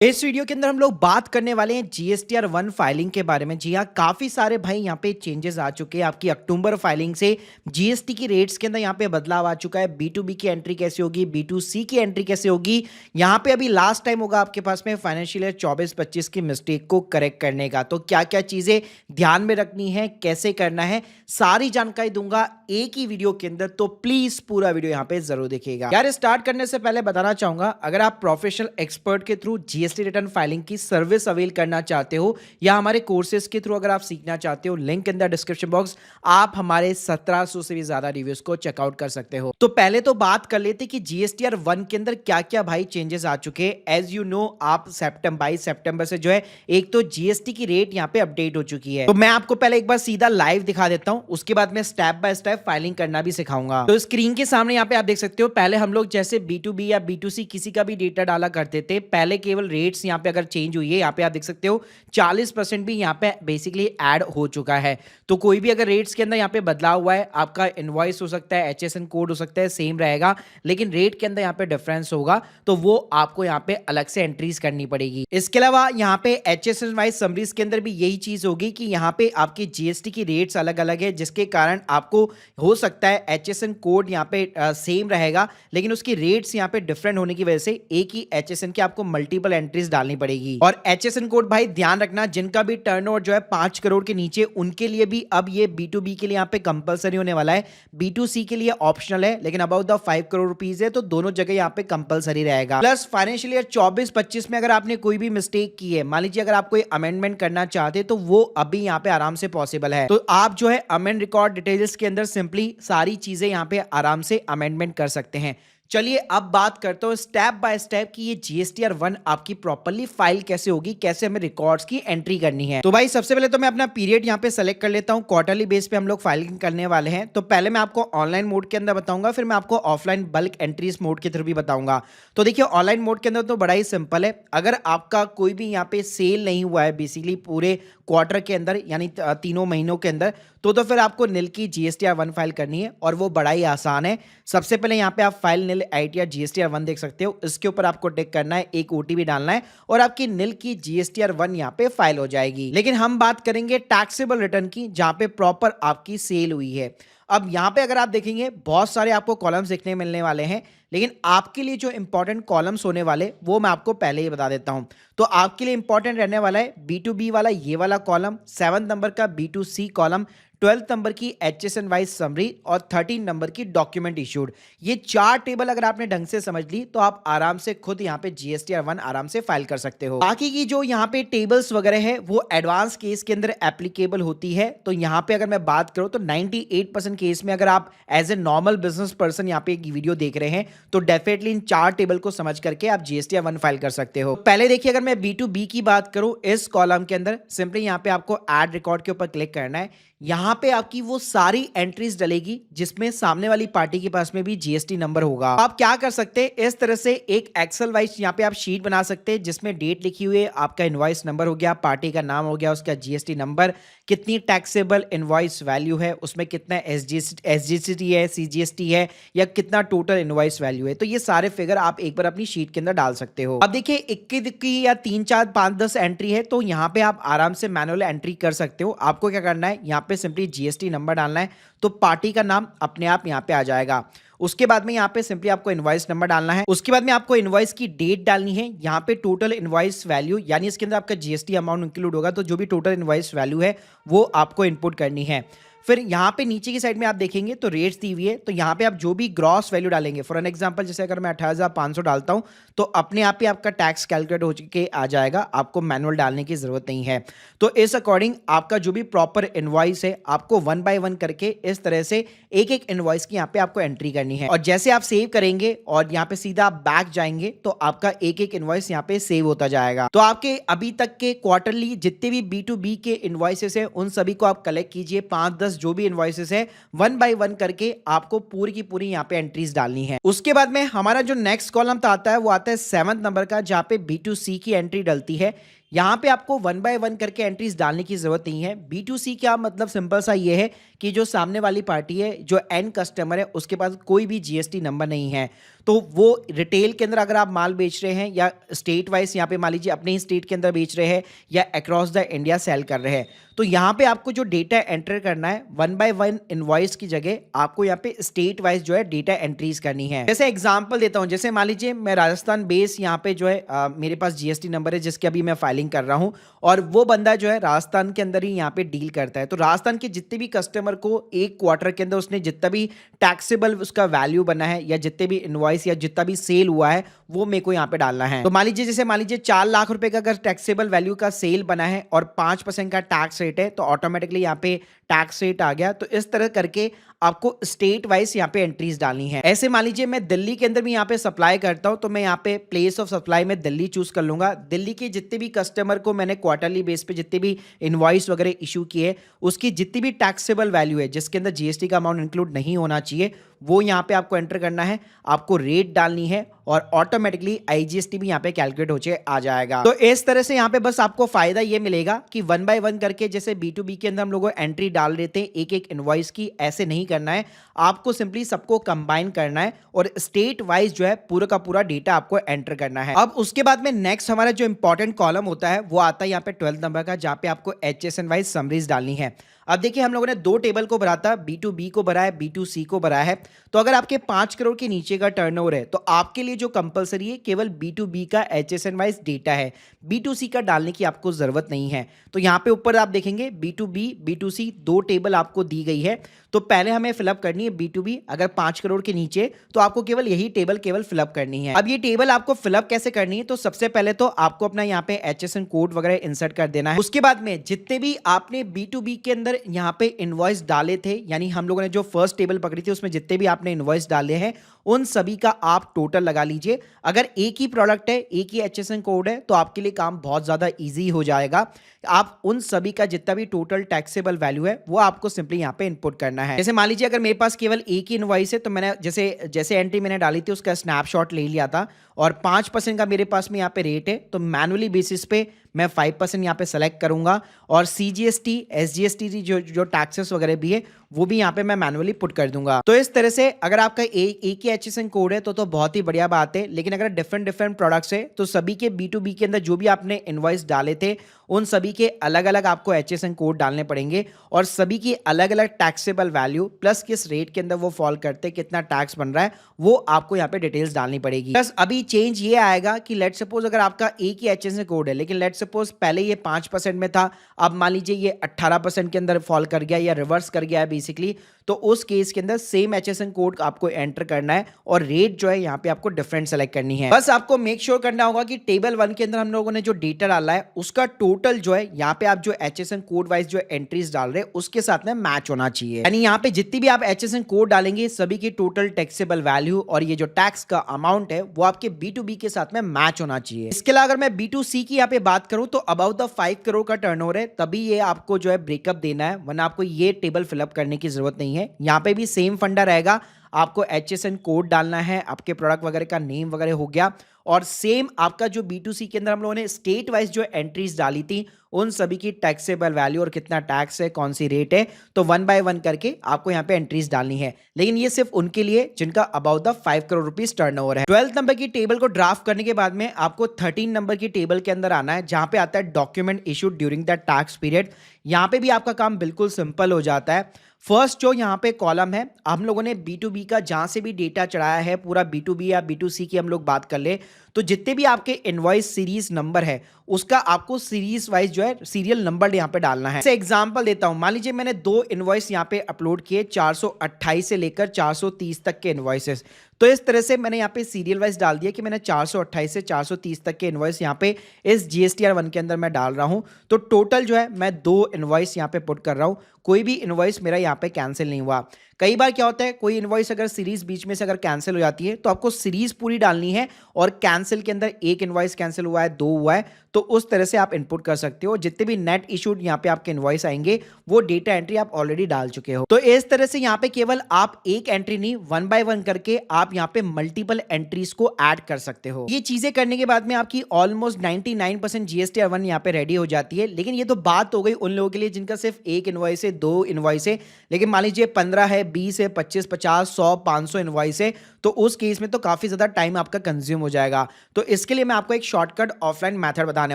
इस वीडियो के अंदर हम लोग बात करने वाले हैं जीएसटीआर 1 फाइलिंग के बारे में। जी हाँ, काफ़ी सारे भाई यहाँ पे चेंजेस आ चुके हैं। आपकी अक्टूबर फाइलिंग से जीएसटी की रेट्स के अंदर यहाँ पे बदलाव आ चुका है। बी टू बी की एंट्री कैसे होगी, बी टू सी की एंट्री कैसे होगी, यहाँ पे अभी लास्ट टाइम होगा आपके पास में फाइनेंशियल ईयर 24-25 की मिस्टेक को करेक्ट करने का। तो क्या क्या चीज़ें ध्यान में रखनी है, कैसे करना है, सारी जानकारी दूंगा एक ही वीडियो के अंदर। तो प्लीज़ पूरा वीडियो यहाँ पे जरूर देखिएगा। यार, स्टार्ट करने से पहले बताना चाहूंगा, अगर आप प्रोफेशनल एक्सपर्ट के थ्रू जीएसटी रिटर्न फाइलिंग की सर्विस अवेल करना चाहते हो या हमारे कोर्सेज के थ्रू अगर आप सीखना चाहते हो, link in the description box, आप हमारे 1700 से भी ज्यादा रिव्यूज को चेकआउट कर सकते हो। तो पहले तो बात कर लेते कि जीएसटीआर 1 के अंदर क्या क्या भाई चेंजेस आ चुके हैं। एज यू नो, आप 22 सितंबर से जो है एक तो जीएसटी की रेट यहाँ पे अपडेट हो चुकी है। तो मैं आपको पहले एक बार सीधा लाइव दिखा देता हूं, उसके बाद मैं स्टेप बाय स्टेप फाइलिंग करना भी सिखाऊंगा। तो स्क्रीन के सामने यहाँ पे आप देख सकते हो, पहले हम लोग जैसे B2B या B2C किसी का भी डेटा डाला करते थे, पहले केवल रेट्स यहाँ पे अगर चेंज हुई है, यहाँ पे आप देख सकते हो 40% भी यहाँ पे बेसिकली ऐड हो चुका है। तो कोई भी अगर रेट्स के अंदर यहाँ पे बदलाव हुआ है, आपका इनवॉइस हो सकता है, HSN कोड हो सकता है, सेम रहेगा, लेकिन रेट के अंदर यहाँ पे डिफरेंस होगा, तो वो आपको यहाँ पे अलग से एंट्रीज करनी पड़ेगी। इसके अलावा यहाँ पे HSN वाइज समरीज के अंदर भी यही चीज होगी कि यहाँ पे आपकी जीएसटी की रेट्स अलग अलग है, जिसके कारण आपको हो सकता है HSN कोड यहाँ पे सेम रहेगा, लेकिन उसकी रेट्स यहाँ पे डिफरेंट होने की वजह से एक ही HSN की आपको मल्टीपल एंट्रीज डालनी पड़ेगी। और HSN कोड भाई ध्यान रखना, जिनका भी टर्नओवर जो है 5 करोड़ के नीचे, उनके लिए भी अब ये B2B के लिए यहाँ पे कंपलसरी होने वाला है। B2C के लिए ऑप्शनल है, लेकिन अबाउट द 5 करोड़ रुपीज है, तो दोनों जगह यहाँ पे कंपलसरी रहेगा। प्लस फाइनेंशियल ईयर 24-25 में अगर आपने कोई भी मिस्टेक की है, मान लीजिए अगर आप कोई अमेंडमेंट करना चाहते हैं, तो वो अभी यहाँ पे आराम से पॉसिबल है। तो आप जो है अमेंड रिकॉर्ड डिटेल्स के अंदर सिंपली सारी चीजें यहाँ पे आराम से अमेंडमेंट कर सकते हैं। चलिए अब बात करता हूं स्टेप बाय स्टेप कि ये जीएसटीआर 1 आपकी प्रॉपर्ली फाइल कैसे होगी, कैसे हमें रिकॉर्ड्स की एंट्री करनी है। तो भाई सबसे पहले तो मैं अपना पीरियड यहाँ पे सेलेक्ट कर लेता हूं। क्वार्टरली बेस पे हम लोग फाइलिंग करने वाले हैं, तो पहले मैं आपको ऑनलाइन मोड के अंदर बताऊंगा, फिर मैं आपको ऑफलाइन बल्क एंट्रीज मोड के थ्रू भी बताऊंगा। तो देखिए, ऑनलाइन मोड के अंदर तो बड़ा ही सिंपल है। अगर आपका कोई भी यहाँ पे सेल नहीं हुआ है बेसिकली पूरे क्वार्टर के अंदर, यानी तीनों महीनों के अंदर, तो फिर आपको निल की जीएसटीआर 1 फाइल करनी है, और वो बड़ा ही आसान है। सबसे पहले यहाँ पे आप फाइल निल आईटीआर जीएसटीआर 1 देख सकते हो, इसके ऊपर आपको टिक करना है, एक ओटीपी डालना है, और आपकी निल की जीएसटीआर 1 यहाँ पे फाइल हो जाएगी। लेकिन हम बात करेंगे टैक्सेबल रिटर्न की, जहां पे प्रॉपर आपकी सेल हुई है। अब यहाँ पे अगर आप देखेंगे, बहुत सारे आपको कॉलम्स देखने मिलने वाले हैं, लेकिन आपके लिए जो इंपॉर्टेंट कॉलम्स होने वाले वो मैं आपको पहले ही बता देता हूं। तो आपके लिए इंपॉर्टेंट रहने वाला है B2B वाला ये वाला कॉलम, 7 नंबर का B2C कॉलम, 12 नंबर की HSN वाइज समरी, और 13 नंबर की डॉक्यूमेंट इशूड। ये 4 टेबल अगर आपने ढंग से समझ ली, तो आप आराम से खुद यहाँ पे जीएसटीआर 1 आराम से फाइल कर सकते हो। बाकी की जो यहाँ पे टेबल्स वगैरह है, वो एडवांस केस के अंदर एप्लीकेबल होती है। तो यहाँ पे अगर मैं बात करूँ, तो 98% केस में अगर आप as a normal business person यहाँ पे एक वीडियो देख रहे हैं, तो डेफिनेटली इन 4 टेबल को समझ करके आप जीएसटीआर 1 फाइल कर सकते हो। पहले देखिए, अगर मैं B2B की बात करूं, इस कॉलम के अंदर सिंपली यहाँ पे आपको ऐड रिकॉर्ड के ऊपर क्लिक करना है। यहां पे आपकी वो सारी एंट्रीज डलेगी जिसमें सामने वाली पार्टी के पास में भी जीएसटी नंबर होगा। आप क्या कर सकते हैं, इस तरह से एक एक्सेल वाइज यहाँ पे आप शीट बना सकते हैं, जिसमें डेट लिखी हुई है, आपका इनवॉइस नंबर हो गया, पार्टी का नाम हो गया, उसका जीएसटी नंबर, कितनी टैक्सेबल इनवॉइस वैल्यू है, उसमें कितना एसजीएसटी है, सीजीएसटी है, या कितना टोटल इनवॉइस वैल्यू है। तो ये सारे फिगर आप एक बार अपनी शीट के अंदर डाल सकते हो। अब देखिए, इक्की दिक्की या 3, 4, 5, 10 एंट्री है, तो यहाँ पे आप आराम से मैनुअल एंट्री कर सकते हो। आपको क्या करना है, यहाँ पे सिंपली जीएसटी नंबर डालना है, तो पार्टी का नाम अपने आप यहाँ पे आ जाएगा। उसके बाद में यहाँ पे सिंपली आपको इनवॉइस नंबर डालना है। उसके बाद में आपको इनवॉइस की डेट डालनी है, यहाँ पे टोटल इनवॉइस वैल्यू, यानी इसके अंदर आपका जीएसटी अमाउंट इंक्लूड होगा, तो जो भी टोटल इनवॉइस वैल्यू है वो आपको इनपुट करनी है। फिर यहाँ पे नीचे की साइड में आप देखेंगे तो रेट्स दी हुई है, तो यहाँ पे आप जो भी ग्रॉस वैल्यू डालेंगे, फॉर एन एग्जांपल जैसे अगर मैं 18,500 डालता हूँ, तो अपने आप ही आपका टैक्स कैलकुलेट हो के आ जाएगा, आपको मैनुअल डालने की जरूरत नहीं है। तो इस अकॉर्डिंग आपका जो भी प्रॉपर इनवॉइस है, आपको 1 बाय 1 करके इस तरह से एक एक इनवॉइस की यहाँ पे आपको एंट्री करनी है। और जैसे आप सेव करेंगे और यहाँ पे सीधा आप बैक जाएंगे, तो आपका एक एक इनवॉइस यहाँ पे सेव होता जाएगा। तो आपके अभी तक के क्वार्टरली जितने भी B2B के इनवॉइसेस है, उन सभी को आप कलेक्ट कीजिए, 5-10 जो भी इनवॉइसेस है, 1 बाय 1 करके आपको पूरी की पूरी यहाँ पे एंट्रीज डालनी है। उसके बाद में हमारा जो नेक्स्ट कॉलम आता है, वो आता है 7 नंबर का, जहाँ पे B2C की एंट्री डलती है। यहाँ पे आपको 1 बाय 1 करके एंट्रीज डालने की जरूरत नहीं है। B2C क्या मतलब, सिंपल सा ये है कि जो सामने वाली पार्टी है, जो एंड कस्टमर है, उसके पास कोई भी जीएसटी नंबर नहीं है, तो वो रिटेल के अंदर अगर आप माल बेच रहे हैं या स्टेट वाइज यहाँ पे मान लीजिए अपने ही स्टेट के अंदर बेच रहे हैं या अक्रॉस द इंडिया सेल कर रहे हैं, तो यहाँ पे आपको जो डेटा एंटर करना है 1 बाय 1 इनवॉइस की जगह आपको यहाँ पे स्टेट वाइज जो है डेटा एंट्रीज करनी है। जैसे एग्जांपल देता हूँ, जैसे मान लीजिए मैं राजस्थान बेस यहाँ पे जो है मेरे पास जीएसटी नंबर है जिसके अभी मैं फाइलिंग कर रहा हूँ और वो बंदा जो है राजस्थान के अंदर ही यहाँ पे डील करता है। तो राजस्थान के जितने भी कस्टमर को एक क्वार्टर के अंदर उसने जितना भी टैक्सेबल उसका वैल्यू बना है या जितने भी इनवॉइस या जितना भी सेल हुआ है वो मेरे को यहाँ पे डालना है। तो मान लीजिए जैसे मान लीजिए 4 लाख रुपए का अगर टैक्सेबल वैल्यू का सेल बना है और 5% का टैक्स रेट है तो ऑटोमेटिकली यहाँ पे टैक्स रेट आ गया। तो इस तरह करके आपको स्टेट वाइज यहाँ पे एंट्रीज डालनी है। ऐसे मान लीजिए मैं दिल्ली के अंदर भी यहाँ पे सप्लाई करता हूँ तो मैं यहाँ पे प्लेस ऑफ सप्लाई में दिल्ली चूज कर लूंगा। दिल्ली के जितने भी कस्टमर को मैंने क्वार्टरली बेस पे जितने भी इनवॉइस वगैरह इशू किए उसकी जितनी भी टैक्सेबल वैल्यू है जिसके अंदर जीएसटी का अमाउंट इंक्लूड नहीं होना चाहिए वो यहाँ पे आपको एंटर करना है, आपको रेट डालनी है और ऑटोमेटिकली आईजीएसटी भी यहाँ पे कैलकुलेट होके आ जाएगा। तो इस तरह से यहाँ पे बस आपको फायदा ये मिलेगा कि 1 बाय 1 करके जैसे B2B के अंदर हम लोग एंट्री डाल देते हैं एक एक इनवॉइस की, ऐसे नहीं करना है। आपको सिंपली सबको कंबाइन करना है और स्टेट वाइज जो है पूरा का पूरा डेटा आपको एंटर करना है। अब उसके बाद में नेक्स्ट हमारा जो इंपॉर्टेंट कॉलम होता है वो आता है यहाँ पे 12 नंबर का, जहाँ पे आपको HSN वाइज समरीज डालनी है। अब देखिए हम लोगों ने 2 टेबल को भरा था, B2B को भरा है, B2C को भरा है। तो अगर आपके 5 करोड़ के नीचे का टर्नओवर है तो आपके लिए जो कंपलसरी है केवल B2B का HSN वाइज डेटा है, B2C का डालने की आपको जरूरत नहीं है। तो यहाँ पे ऊपर आप देखेंगे B2B B2C 2 टेबल आपको दी गई है। तो पहले हमें फिलअप करनी है B2B, अगर 5 करोड़ के नीचे तो आपको केवल यही टेबल केवल फिलअप करनी है। अब ये टेबल आपको फिलअप कैसे करनी है, तो सबसे पहले तो आपको अपना यहाँ पे HSN कोड वगैरह इंसर्ट कर देना है। उसके बाद में जितने भी आपने B2B के अंदर यहाँ पे इनवॉइस डाले थे, यानी हम लोगों ने जो फर्स्ट टेबल पकड़ी थी उसमें जितने भी आपने इनवॉइस डाले हैं उन सभी का आप टोटल लगा लीजिए। अगर एक ही प्रोडक्ट है, एक ही HSN कोड है तो आपके लिए काम बहुत ज्यादा इजी हो जाएगा। आप उन सभी का जितना भी टोटल टैक्सेबल वैल्यू है वो आपको सिंपली यहाँ पे इनपुट करना है। जैसे मान लीजिए अगर मेरे पास केवल एक ही इनवॉइस है तो मैंने जैसे एंट्री मैंने डाली थी उसका स्नैपशॉट ले लिया था और 5% का मेरे पास में यहाँ पे रेट है तो मैनुअली बेसिस पे मैं 5% यहाँ पे सेलेक्ट करूंगा और CGST SGST जो टैक्सेस वगैरह भी है वो भी यहाँ पे मैं मैनुअली पुट कर दूंगा। तो इस तरह से अगर आपका एक ही HSN कोड है तो बहुत ही बढ़िया बात है। लेकिन अगर डिफरेंट प्रोडक्ट्स है तो सभी के B2B के अंदर जो भी आपने इनवॉइस डाले थे उन सभी के अलग अलग आपको HSN कोड डालने पड़ेंगे और सभी की अलग अलग टैक्सेबल वैल्यू प्लस किस रेट के अंदर वो फॉल करते हैं, कितना टैक्स बन रहा है, वो आपको यहाँ पे डिटेल्स डालनी पड़ेगी। प्लस अभी चेंज ये आएगा कि लेट सपोज अगर आपका एक ही HSN कोड है लेकिन लेट सपोज पहले ये 5% में था, अब मान लीजिए ये 18% के अंदर फॉल कर गया या रिवर्स कर गया है बेसिकली, तो उस केस के अंदर सेम HSN कोड आपको एंटर करना है और रेट जो है यहाँ पे आपको डिफरेंट सेलेक्ट करनी है। बस आपको मेक श्योर करना होगा कि टेबल 1 के अंदर हम लोगों ने जो डेटा डाला है उसका टोटल जो है यहाँ पे आप जो HSN कोड वाइज जो एंट्रीज डाल रहे हैं उसके साथ में मैच होना चाहिए। यानी यहाँ पे जितनी भी आप HSN कोड डालेंगे सभी की टोटल टैक्सेबल वैल्यू और ये जो टैक्स का अमाउंट है वो आपके B2B के साथ में मैच होना चाहिए। इसके अलावा अगर मैं B2C की यहाँ पे बात करूं तो अबाउट द 5 करोड़ का टर्नओवर है तभी ये आपको जो है ब्रेकअप देना है, वरना आपको ये टेबल फिलअप करने की जरूरत नहीं है। यहाँ पे भी सेम फंडा रहेगा, आपको HSN कोड डालना है, आपके प्रोडक्ट वगैरह का नेम वगैरह हो गया और सेम आपका जो B2C के अंदर हम लोगों ने स्टेट वाइज जो एंट्रीज डाली थी उन सभी की टैक्सेबल वैल्यू और कितना टैक्स है, कौन सी रेट है, तो 1 बाय 1 करके आपको यहाँ पे एंट्रीज डालनी है। लेकिन ये सिर्फ उनके लिए जिनका about the 5 crore rupees turnover है। 12 नंबर की टेबल को ड्राफ्ट करने के बाद में आपको 13 नंबर की टेबल के अंदर आना है जहां पे आता है document issued during the tax period. यहाँ पे भी आपका काम बिल्कुल सिंपल हो जाता है। फर्स्ट जो यहाँ पे कॉलम है, हम लोगों ने B2B का जहां से भी डेटा चढ़ाया है, पूरा B2B या B2C की हम लोग बात कर ले तो जितने भी आपके इनवॉइस सीरीज नंबर है उसका आपको सीरीज वाइज जो है सीरियल नंबर यहाँ पे डालना है। जैसे एग्जांपल देता हूं, मान लीजिए मैंने 2 इनवॉइस यहाँ पे अपलोड किए 428 से लेकर 430 तक के इनवॉइसेस, तो इस तरह से मैंने यहाँ पे सीरियल वाइज डाल दिया कि मैंने 428 से 430 तक के इनवॉइस यहाँ पे इस GSTR 1 के अंदर मैं डाल रहा हूँ। तो टोटल जो है मैं 2 इनवॉइस यहाँ पे पुट कर रहा हूँ, कोई भी इनवॉइस मेरा यहाँ पे कैंसिल नहीं हुआ। कई बार क्या होता है, कोई इनवॉइस अगर सीरीज बीच में से अगर कैंसिल हो जाती है तो आपको सीरीज पूरी डालनी है और कैंसिल के अंदर एक इनवॉइस कैंसिल हुआ है, 2 हुआ है, तो उस तरह से आप इनपुट कर सकते हो। जितने भी नेट इशूड यहाँ पे आपके इनवॉइस आएंगे वो डेटा एंट्री आप ऑलरेडी डाल चुके हो। तो इस तरह से यहाँ पे केवल आप एक एंट्री नहीं 1 बाय 1 करके आप यहाँ पे मल्टीपल एंट्रीज को ऐड कर सकते हो। ये चीजें करने के बाद में आपकी ऑलमोस्ट 99% GSTR 1 यहाँ पे रेडी हो जाती है। लेकिन ये तो बात हो गई उन लोगों के लिए जिनका सिर्फ एक इनवॉइस है, 2 इनवॉइस है, लेकिन मान लीजिए 15 है, 20 है, 25, 50, 100, 500 इनवॉइस है, तो उस केस में तो काफी ज्यादा टाइम आपका कंज्यूम हो जाएगा। तो इसके लिए मैं आपको एक शॉर्टकट ऑफलाइन मेथड बताने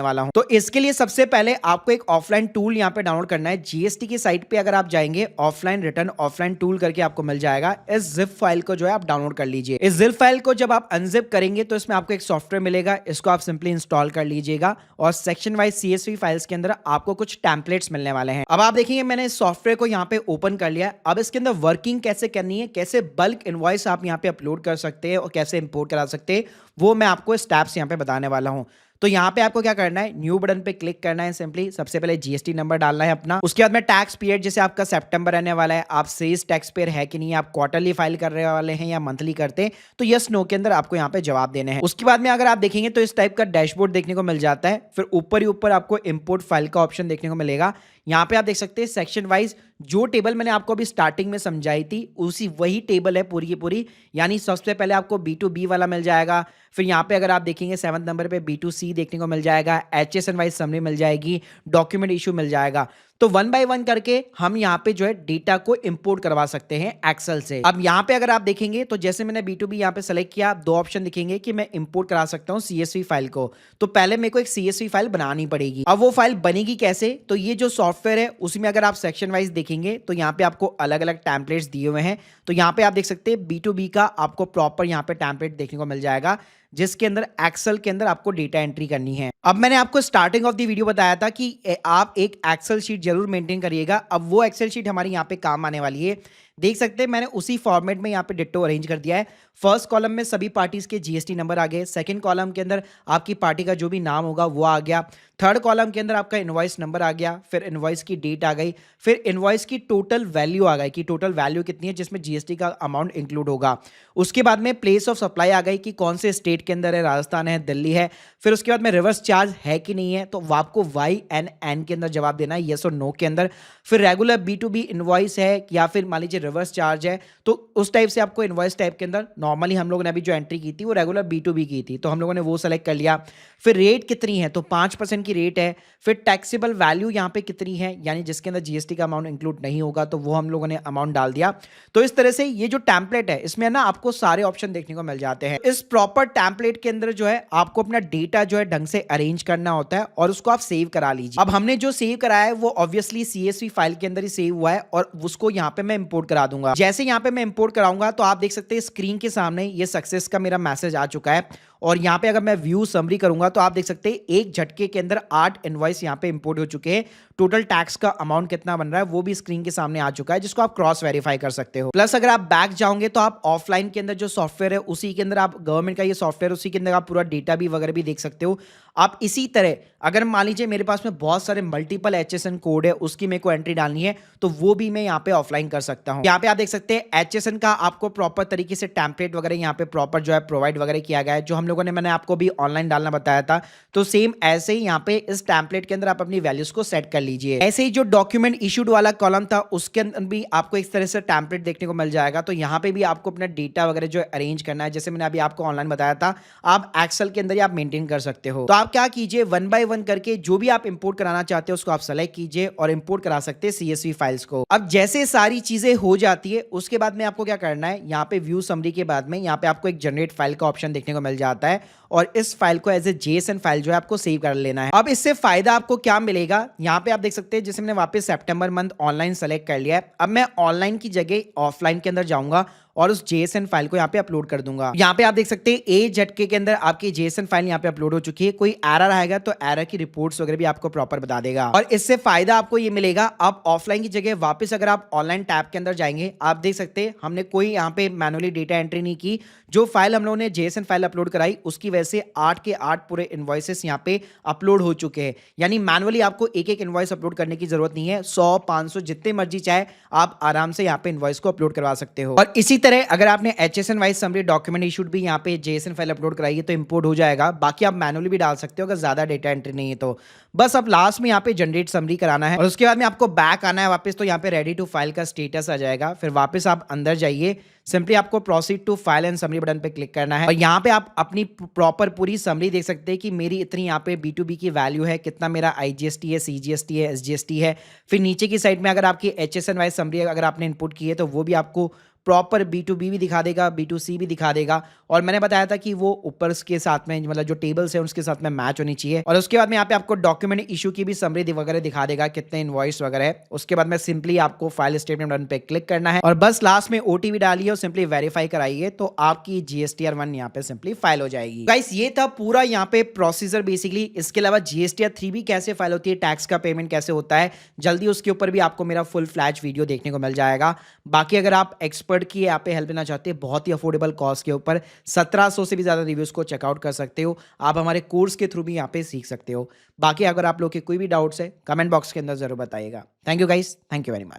वाला हूं। तो इसके लिए सबसे पहले आपको एक ऑफलाइन टूल यहां पे डाउनलोड करना है। जीएसटी की साइट पे अगर आप जाएंगे, ऑफलाइन रिटर्न ऑफलाइन टूल करके आपको मिल जाएगा। इस जिप फाइल को जो है आप डाउनलोड कर लीजिए। इस जिप फाइल को जब आप अनजिप करेंगे तो इसमें आपको एक सॉफ्टवेयर मिलेगा, इसको आप सिंपली इंस्टॉल कर लीजिएगा और सेक्शन वाइज सीएसवी फाइल्स के अंदर आपको कुछ टेम्पलेट्स मिलने वाले हैं। अब आप देखेंगे मैंने इस सॉफ्टवेयर को यहाँ पे ओपन कर लिया। अब इसके अंदर वर्किंग कैसे करनी है, कैसे बल्क इनवॉइस आप यहाँ पे अपलोड कर सकते हैं और कैसे इंपोर्ट करा सकते हैं, वो मैं आपको स्टेप्स यहाँ पे बताने वाला हूँ। तो यहाँ पे आपको क्या करना है, न्यू बटन पे क्लिक करना है। सिंपली सबसे पहले जीएसटी नंबर डालना है अपना। उसके बाद में टैक्स पीरियड, जैसे आपका सितंबर रहने वाला है, आप सेज टैक्स पेयर है कि नहीं, आप क्वार्टरली फाइल कर रहे वाले हैं या मंथली करते हैं, तो यस नो के अंदर आपको यहाँ पे जवाब देने हैं। उसके बाद में अगर आप देखेंगे तो इस टाइप का डैशबोर्ड देखने को मिल जाता है। फिर ऊपर ही ऊपर आपको इंपोर्ट फाइल का ऑप्शन देखने को मिलेगा। यहाँ पे आप देख सकते हैं सेक्शन वाइज जो टेबल मैंने आपको अभी स्टार्टिंग में समझाई थी उसी वही टेबल है पूरी की पूरी। यानी सबसे पहले आपको B2B वाला मिल जाएगा, फिर यहाँ पे अगर आप देखेंगे 7 नंबर पे B2C देखने को मिल जाएगा, HSN वाइज समरी मिल जाएगी, डॉक्यूमेंट इशू मिल जाएगा। तो 1 बाय 1 करके हम यहाँ पे जो है डेटा को इंपोर्ट करवा सकते हैं एक्सेल से। अब यहाँ पे अगर आप देखेंगे तो जैसे मैंने B2B यहाँ पे सेलेक्ट किया, दो ऑप्शन दिखेंगे कि मैं इंपोर्ट करा सकता हूँ CSV फाइल को। तो पहले मेरे को एक CSV फाइल बनानी पड़ेगी। अब वो फाइल बनेगी कैसे, तो ये जो सॉफ्टवेयर है उसी में अगर आप सेक्शन वाइज देखेंगे तो यहाँ पे आपको अलग अलग टेम्पलेट्स दिए हुए हैं। तो यहाँ पे आप देख सकते हैं B2B का आपको प्रॉपर यहाँ पे टेम्पलेट देखने को मिल जाएगा, जिसके अंदर एक्सेल के अंदर आपको डेटा एंट्री करनी है। अब मैंने आपको स्टार्टिंग ऑफ द वीडियो बताया था कि आप एक एक्सेल शीट जरूर मेंटेन करिएगा। अब वो एक्सेल शीट हमारी यहाँ पे काम आने वाली है। देख सकते हैं मैंने उसी फॉर्मेट में यहाँ पे डिट्टो अरेंज कर दिया है। फर्स्ट कॉलम में सभी पार्टीज के जीएसटी नंबर आ गए, सेकंड कॉलम के अंदर आपकी पार्टी का जो भी नाम होगा वो आ गया, थर्ड कॉलम के अंदर आपका इनवॉइस नंबर आ गया, फिर इनवॉइस की डेट आ गई, फिर इनवॉइस की टोटल वैल्यू आ गई कि टोटल वैल्यू कितनी है जिसमें जीएसटी का अमाउंट इंक्लूड होगा। उसके बाद में प्लेस ऑफ सप्लाई आ गई कि कौन से स्टेट के अंदर है, राजस्थान है, दिल्ली है। फिर उसके बाद में रिवर्स चार्ज है कि नहीं है, तो आपको YNN के अंदर जवाब देना है, येस और नो के अंदर। फिर रेगुलर B2B इनवॉइस है या फिर मान लीजिए रिवर्स चार्ज है, तो उस टाइप से आपको इनवॉइस टाइप के अंदर नॉर्मली हम लोगों ने अभी जो एंट्री की थी वो रेगुलर B2B की थी, तो हम लोगों ने वो सेलेक्ट कर लिया। फिर रेट कितनी है, तो 5% की रेट है। फिर टैक्सेबल वैल्यू यहाँ पे कितनी है, यानी जिसके अंदर जीएसटी का अमाउंट इंक्लूड नहीं होगा, तो वो हम लोगों ने अमाउंट डाल दिया। तो इस तरह से ये जो टेम्पलेट है इसमें ना आपको सारे ऑप्शन देखने को मिल जाते हैं। इस प्रॉपर टेम्पलेट के अंदर जो है आपको अपना डेटा जो है ढंग से अरेंज करना होता है और उसको आप सेव करा लीजिए। अब हमने जो सेव कराया है वो ऑब्वियसली CSV फाइल के अंदर ही सेव हुआ है और उसको यहाँ पे मैं इंपोर्ट करा दूंगा। जैसे यहाँ पे मैं इंपोर्ट कराऊंगा तो आप देख सकते हैं स्क्रीन के सामने ये सक्सेस का मेरा मैसेज आ चुका है। और यहाँ पे अगर मैं व्यू समरी करूंगा तो आप देख सकते हैं एक झटके के अंदर 8 इनवॉइस यहाँ पे इंपोर्ट हो चुके हैं। टोटल टैक्स का अमाउंट कितना बन रहा है वो भी स्क्रीन के सामने आ चुका है, जिसको आप क्रॉस वेरीफाई कर सकते हो। प्लस अगर आप बैक जाओगे तो आप ऑफलाइन के अंदर जो सॉफ्टवेयर है उसी के अंदर आप गवर्नमेंट का ये सॉफ्टवेयर उसी के अंदर आप पूरा डेटा भी वगैरह भी देख सकते हो। आप इसी तरह अगर मान लीजिए मेरे पास में बहुत सारे मल्टीपल HSN कोड है, उसकी मेरे को एंट्री डालनी है, तो वो भी मैं यहाँ पे ऑफलाइन कर सकता हूँ। यहाँ पे आप देख सकते हैं HSN का आपको प्रॉपर तरीके से टेम्पलेट वगैरह यहाँ पे प्रॉपर जो है प्रोवाइड वगैरह किया गया है, जो हम लोगों ने मैंने आपको भी ऑनलाइन डालना बताया था। तो सेम ऐसे ही यहाँ पे इस टेम्पलेट के अंदर आप अपनी वैल्यूज को सेट कर लीजिए। ऐसे ही जो डॉक्यूमेंट इशूड वाला कॉलम था उसके अंदर भी आपको इस तरह से टेम्पलेट देखने को मिल जाएगा। तो यहाँ पे भी आपको अपना डेटा वगैरह जो अरेंज करना है, जैसे मैंने अभी आपको ऑनलाइन बताया था, आप एक्सेल के अंदर ही आप मेंटेन कर सकते हो। तो आप क्या कीजिए, 1 बाय 1 करके जो भी आप इंपोर्ट कराना चाहते हो उसको आप सेलेक्ट कीजिए और इंपोर्ट करा सकते हैं CSV फाइल्स को। अब जैसे सारी चीजें हो जाती है उसके बाद में आपको क्या करना है, यहाँ पे व्यू समरी के बाद में यहाँ पे आपको एक जनरेट फाइल का ऑप्शन देखने को मिल जाता है और इस फाइल को एज ए JSON फाइल जो है आपको सेव कर लेना है। अब इससे फायदा आपको क्या मिलेगा, यहाँ पे आप देख सकते हैं जैसे मैंने वापस सितंबर मंथ ऑनलाइन सेलेक्ट कर लिया है। अब मैं ऑनलाइन की जगह ऑफलाइन के अंदर जाऊंगा और उस JSON फाइल को यहाँ पे अपलोड कर दूंगा। यहाँ पे आप देख सकते हैं एक झटके के अंदर आपकी JSON फाइल यहाँ पे अपलोड हो चुकी है। कोई एरर आएगा तो एरर की रिपोर्ट्स वगैरह भी आपको प्रॉपर बता देगा और इससे फायदा आपको ये मिलेगा, आप ऑफलाइन की जगह वापस अगर आप ऑनलाइन टैब के अंदर जाएंगे, आप देख सकते हैं हमने कोई यहाँ पे मैनुअली डेटा एंट्री नहीं की। जो फाइल हम लोगों ने JSON फाइल अपलोड कराई उसकी वजह से 8 के 8 पूरे इनवॉइसेस यहाँ पे अपलोड हो चुके हैं। यानी मैनुअली आपको एक एक इनवॉइस अपलोड करने की जरूरत नहीं है। 100, 500 जितने मर्जी चाहे आप आराम से यहाँ पे इनवॉइस को अपलोड करवा सकते हो। और इसी तरह अगर आपने HSN wise summary document issued भी यहाँ पे JSON फाइल अपलोड कराई है तो इंपोर्ट हो जाएगा। बाकी आप मैनुअली भी डाल सकते हो अगर ज़्यादा डेटा एंट्री नहीं है तो। बस अब लास्ट में यहाँ पे जनरेट समरी कराना है और उसके बाद में आपको बैक आना है वापस, तो यहाँ पे रेडी टू फाइल का स्टेटस आ जाएगा। फिर वापस आप अंदर जाइए, सिंपली आपको proceed to file and summary button पे क्लिक करना है और यहाँ पे आप अपनी प्रॉपर पूरी समरी देख सकते हैं कि मेरी इतनी यहाँ पे B2B की वैल्यू है, कितना मेरा IGST है, CGST है, SGST है। फिर नीचे की साइड में अगर आपकी HSN वाइज समरी अगर आपने इनपुट की है तो वो भी आपको प्रॉपर B2B भी दिखा देगा, B2C भी दिखा देगा। और मैंने बताया था कि वो ऊपर के साथ में मतलब जो टेबल्स है उसके साथ में मैच होनी चाहिए। और उसके बाद में यहाँ पे आपको डॉक्यूमेंट इशू की भी समरी वगैरह दिखा देगा, कितने इनवॉइस वगैरह है। उसके बाद में सिंपली आपको फाइल स्टेटमेंट बटन पे क्लिक करना है और बस लास्ट में OTP डालिए और सिंपली वेरीफाई कराइए तो आपकी GSTR1 यहाँ पे सिंपली फाइल हो जाएगी। गाइस ये था पूरा यहाँ पे प्रोसीजर बेसिकली। इसके अलावा GSTR3 भी कैसे फाइल होती है, टैक्स का पेमेंट कैसे होता है, जल्दी उसके ऊपर भी आपको मेरा फुल फ्लैश वीडियो देखने को मिल जाएगा। बाकी अगर आप एक्सपर्ट की यहाँ पे हेल्प लेना चाहते हैं बहुत ही अफोर्डेबल कॉस्ट के ऊपर 1700 से भी ज़्यादा रिव्यूज़ को चेकआउट कर सकते हो। आप हमारे कोर्स के थ्रू भी यहाँ पे सीख सकते हो। बाकी अगर आप लोग के कोई भी डाउट्स है कमेंट बॉक्स के अंदर ज़रूर बताइएगा। Thank you guys, thank you very much.